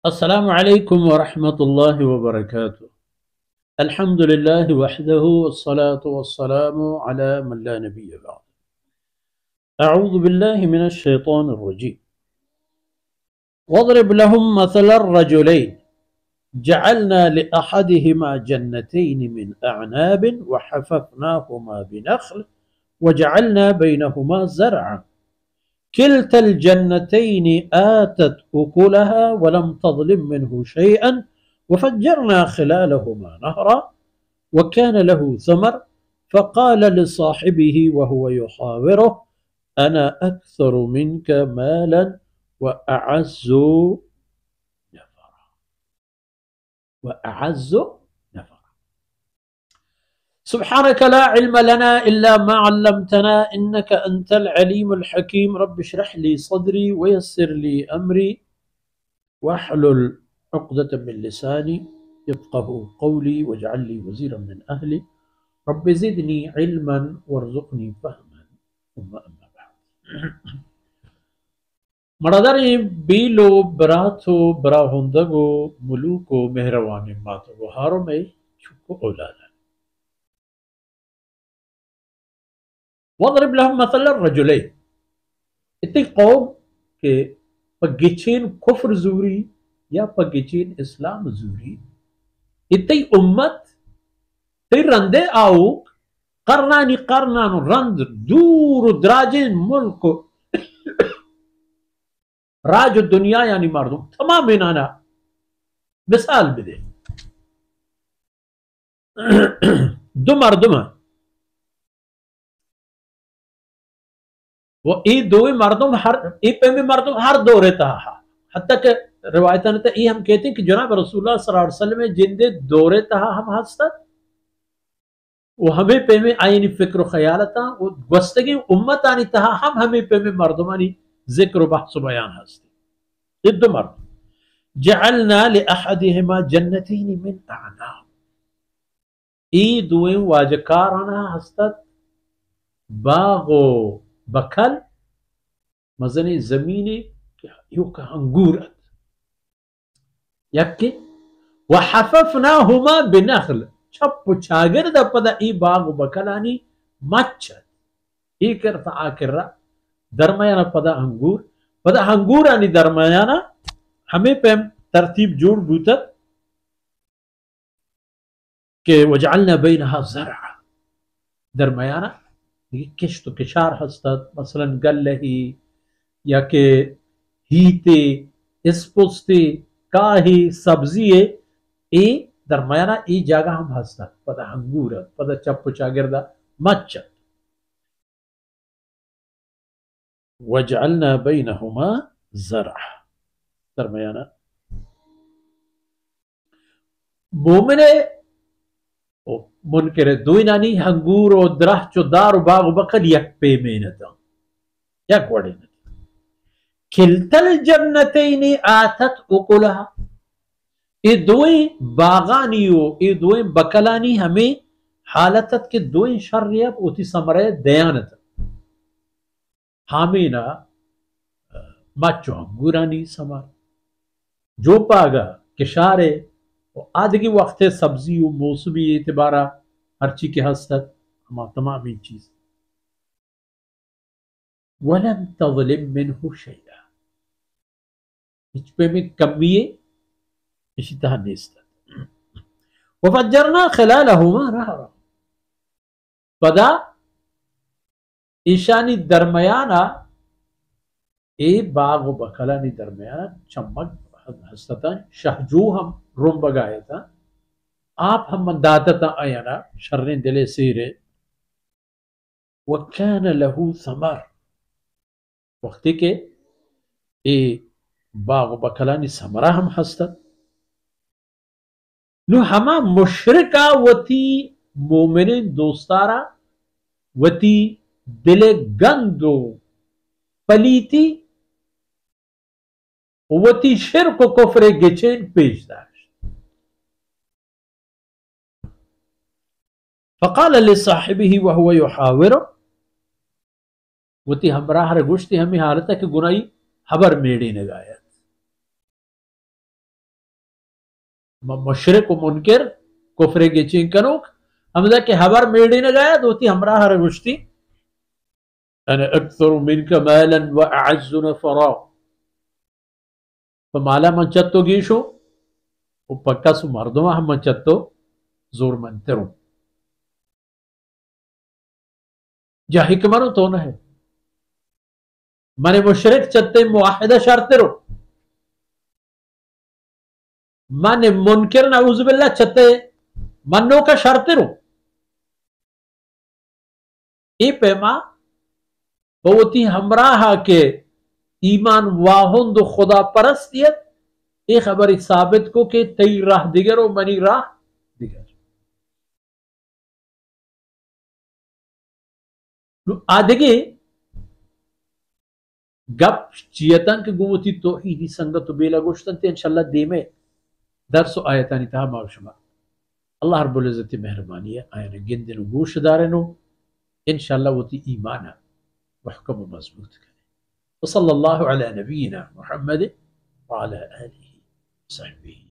السلام عليكم ورحمة الله وبركاته. الحمد لله وحده والصلاة والسلام على من لا نبي بعد. أعوذ بالله من الشيطان الرجيم. واضرب لهم مثل الرجلين جعلنا لأحدهما جنتين من أعناب وحففناهما بنخل وجعلنا بينهما زرعا كلتا الجنتين آتت أكلها ولم تظلم منه شيئا وفجرنا خلالهما نهرا وكان له ثمر فقال لصاحبه وهو يحاوره أنا أكثر منك مالا وأعز نفرا وأعز نفرا. سبحانك لا علم لنا إلا ما علمتنا إنك أنت العليم الحكيم. رب اشرح لي صدري ويسر لي أمري واحلل عقدة من لساني يفقه قولي واجعل لي وزيرا من أهلي رب زدني علما وارزقني فهما. ثم أما بعد. مرداري بيلو براتو براهندگو ملوكو مهرواني ماتو وهارو مي شكو أولادا. واضرب لهم مثل الرجلين. اتي قوم کے پگچین کفر زوری یا پگچین اسلام زوری اتي امت تی رندے آوک قرنانی قرنان رند دور دراجین ملک راج الدنیا یعنی مردم تمام انانا مثال بدے دو مردم ہیں وہ ای دوی مردم ہر ای پہمی مردم ہر دورے تہا حتیٰ کہ روایتاں تا ای ہم کہتے ہیں کہ جناب رسول اللہ صلی اللہ علیہ وسلم جندے دورے تہا ہم ہستا وہ ہمیں پہمی آئینی فکر و خیالتا وہ گوستگی امت آنی تہا ہمیں پہمی مردمانی ذکر و بحث و بیان ہستے. دو مرد جعلنا لأحدهما جنتین من اعناب ای دویں واجکارانا ہستت باغ و بکل مزنی زمینی یو کا انگورت یکی وحففناهما بنخل چپ چاگر دا پدا ای باغ و بکلانی مچت ای کرتا آکر را درمیانا پدا انگورانی درمیانا ہمیں پہ ترتیب جوڑ بوتت کہ وجعلنا بینہا زرع درمیانا کشت و کشار ہستت مثلا گلہی یا کہ ہیتے اسپستے کاہی سبزیے ای درمیانہ ای جاگہ ہم ہستت پدا انگورت پدا چپ چاگردہ مچت وجعلنا بینہما زرع درمیانہ مومنے منکر دوینانی ہنگور و درہ چو دار و باغ و بقل یک پیمینتا یک وڑینتا کلتا الجنتین آتت اکلها ای دوئی باغانیو ای دوئی بکلانی ہمیں حالتت کے دوئی شریب اوتی سمرے دیانتا ہمینا مچو ہنگورانی سمر جو پاگا کشارے آدھگی وقت سبزی و موسمی اعتبارہ ہرچی کے حسد ہما تمام این چیز وَلَمْ تَظْلِمْ مِنْهُ شَيْئًا اچ پہ میں کمیے اسی طرح نیستا وَفَجَّرْنَا خِلَالَهُمَا نَهْرًا پدا ایشانی درمیانا اے باغ و بکلانی درمیانا چمک ہستتا شہجو ہم روم بگایا تھا آپ ہم منداتتا آیانا شرین دلے سیرے وَكَانَ لَهُ ثَمَرْ وقتی کے اے باغ و بکلانی سمرہ ہم ہستا نو ہما مشرکہ وتی مومنین دوستارا وتی دل گندو پلیتی وتی شرک و کفر گچین پیش داشت فقال لصاحبه وهو يحاوره وتی ہمراہ رگوشتی ہمیں حالتا کہ گناہی حبر میڑی نگایت مشرک و منکر کفر گیچین کنوک حمزہ کے حبر میڑی نگایا دوتی ہمراہ رگشتی انا اکثر منک مالا و اعز نفرا فمالا منچتو گیشو و پکا سو مردم ہم منچتو زور منترو جا حکمانو تو نہ ہے من مشرک چتے موحدہ شرطرو من منکر نعوذ باللہ چتے منو کا شرطرو ای پیما بوتی ہمراہ کے ایمان واہند و خدا پرستیت ای خبری ثابت کو کہ تی راہ دیگر و منی راہ دیگر آدھگی گپ چیتن کے گوتی توحیدی سنگت و بیلا گوشتن تے انشاءاللہ دیمے درس و آیتانی تہا معاشمہ اللہ رب العزت مہربانی ہے آئین گندن و گوش دارنو انشاءاللہ وہ تی ایمانا محکم و مضبوط کرے وصلی اللہ علی نبینا محمد وعلى آلہ وصحبہ